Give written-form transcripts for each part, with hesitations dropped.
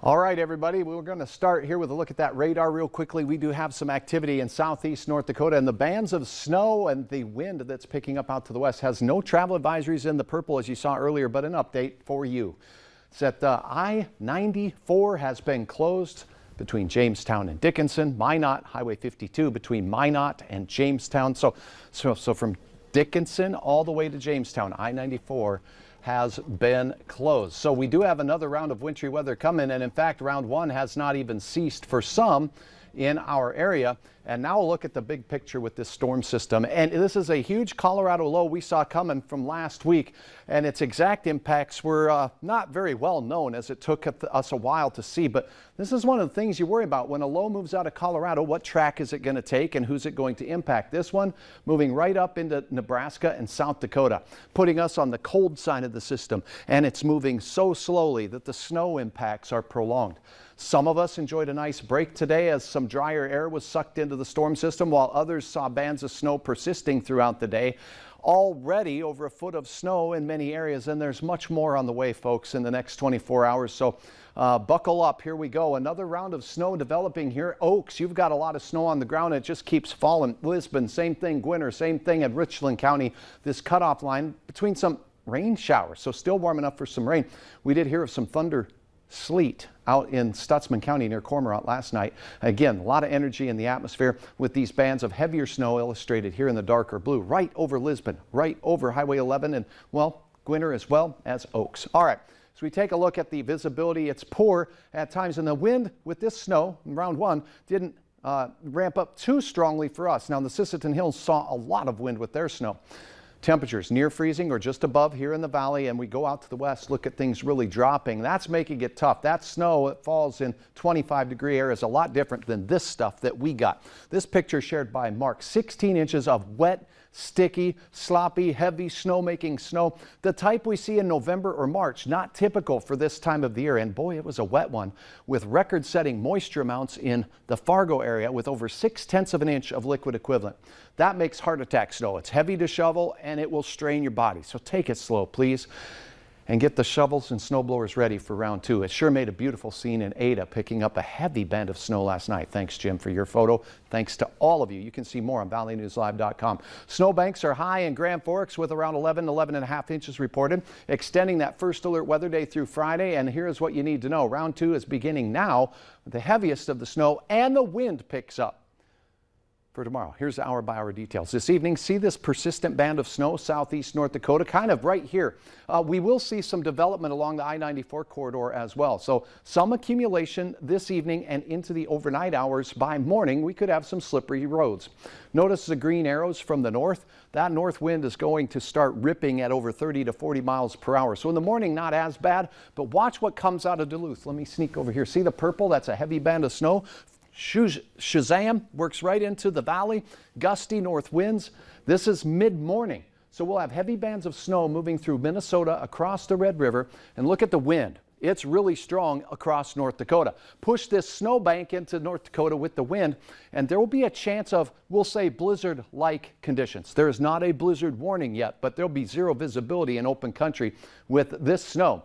All right, everybody, we're going to start here with a look at that radar real quickly. We do have some activity in southeast North Dakota, and the bands of snow and the wind that's picking up out to the west has no travel advisories in the purple, as you saw earlier, but an update for you. It's that I-94 has been closed between Jamestown and Dickinson, Minot, Highway 52 between Minot and Jamestown. So from Dickinson all the way to Jamestown, I-94 has been closed. So we do have another round of wintry weather coming, and in fact round one has not even ceased for some in our area. And now we'll look at the big picture with this storm system. And this is a huge Colorado low we saw coming from last week, and its exact impacts were not very well known, as it took us a while to see. But this is one of the things you worry about when a low moves out of Colorado. What track is it going to take, and who's it going to impact? This one moving right up into Nebraska and South Dakota, putting us on the cold side of the system, and it's moving so slowly that the snow impacts are prolonged. Some of us enjoyed a nice break today as some drier air was sucked into the storm system, while others saw bands of snow persisting throughout the day. Already over a foot of snow in many areas, and there's much more on the way, folks, in the next 24 hours. So buckle up. Here we go. Another round of snow developing here. Oaks, you've got a lot of snow on the ground. It just keeps falling. Lisbon, same thing. Gwinner, same thing. At Richland County, this cutoff line between some rain showers. So still warm enough for some rain. We did hear of some thunder sleet out in Stutsman County near Cormorant last night. Again, a lot of energy in the atmosphere with these bands of heavier snow illustrated here in the darker blue, right over Lisbon, right over Highway 11, and, well, Gwinner as well as Oaks. All right, so we take a look at the visibility. It's poor at times, and the wind with this snow in round one didn't ramp up too strongly for us. Now, the Sisseton Hills saw a lot of wind with their snow. Temperatures near freezing or just above here in the valley, and we go out to the west, look at things really dropping. That's making it tough. That snow that falls in 25-degree air is a lot different than this stuff that we got. This picture shared by Mark, 16 inches of wet, sticky, sloppy, heavy snow-making snow, the type we see in November or March, not typical for this time of the year. And boy, it was a wet one with record-setting moisture amounts in the Fargo area with over 0.6 of an inch of liquid equivalent. That makes heart attack snow. It's heavy to shovel and it will strain your body. So take it slow, please, and get the shovels and snow blowers ready for round two. It sure made a beautiful scene in Ada, picking up a heavy band of snow last night. Thanks, Jim, for your photo. Thanks to all of you. You can see more on valleynewslive.com. Snowbanks are high in Grand Forks with around 11.5 inches reported, extending that first alert weather day through Friday. And here's what you need to know. Round two is beginning now. The heaviest of the snow and the wind picks up for tomorrow. Here's the hour-by-hour details. This evening, see this persistent band of snow southeast North Dakota, kind of right here. We will see some development along the I-94 corridor as well. So some accumulation this evening and into the overnight hours. By morning, we could have some slippery roads. Notice the green arrows from the north. That north wind is going to start ripping at over 30 to 40 miles per hour. So in the morning, not as bad, but watch what comes out of Duluth. Let me sneak over here. See the purple? That's a heavy band of snow. Shazam works right into the valley. Gusty north winds. This is mid-morning. So we'll have heavy bands of snow moving through Minnesota across the Red River. And look at the wind. It's really strong across North Dakota. Push this snowbank into North Dakota with the wind, and there will be a chance of, we'll say, blizzard-like conditions. There is not a blizzard warning yet, but there'll be zero visibility in open country with this snow.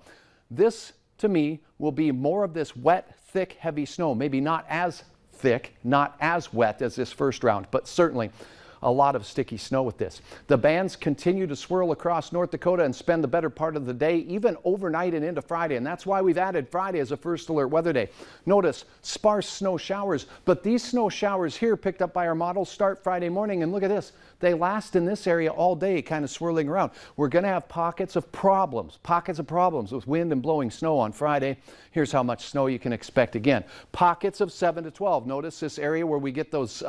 This, to me, will be more of this wet, thick, heavy snow. Maybe not as thick, not as wet as this first round, but certainly a lot of sticky snow with this. The bands continue to swirl across North Dakota and spend the better part of the day, even overnight and into Friday. And that's why we've added Friday as a first alert weather day. Notice sparse snow showers, but these snow showers here picked up by our models start Friday morning. And look at this. They last in this area all day, kind of swirling around. We're going to have pockets of problems with wind and blowing snow on Friday. Here's how much snow you can expect again. Pockets of 7 to 12. Notice this area where we get those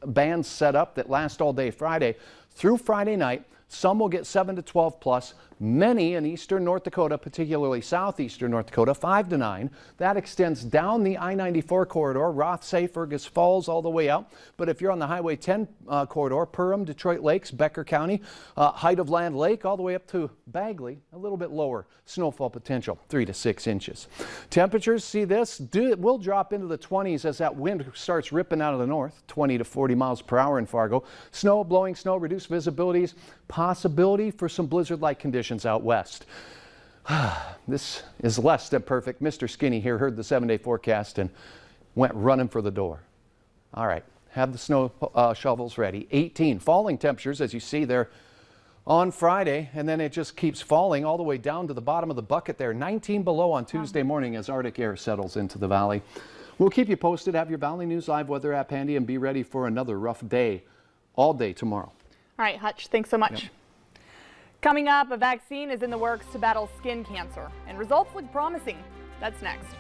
bands set up that last all day Friday through Friday night. Some will get 7 to 12 plus. Many in eastern North Dakota, particularly southeastern North Dakota, 5 to 9. That extends down the I-94 corridor, Rothsay, Fergus Falls, all the way out. But if you're on the Highway 10 corridor, Perham, Detroit Lakes, Becker County, Height of Land Lake, all the way up to Bagley, a little bit lower snowfall potential, 3 to 6 inches. Temperatures, see this, will drop into the 20s as that wind starts ripping out of the north, 20 to 40 miles per hour in Fargo. Snow, blowing snow, reduced visibilities, possibility for some blizzard-like conditions out west. this is less than perfect. Mr. Skinny here heard the 7-day forecast and went running for the door. All right, have the snow shovels ready. 18 falling temperatures, as you see there on Friday, and then it just keeps falling all the way down to the bottom of the bucket there. 19 below on Tuesday morning as Arctic air settles into the valley. We'll keep you posted. Have your Valley News Live weather app handy and be ready for another rough day all day tomorrow. All right, Hutch, thanks so much. Yep. Coming up, a vaccine is in the works to battle skin cancer, and results look promising. That's next.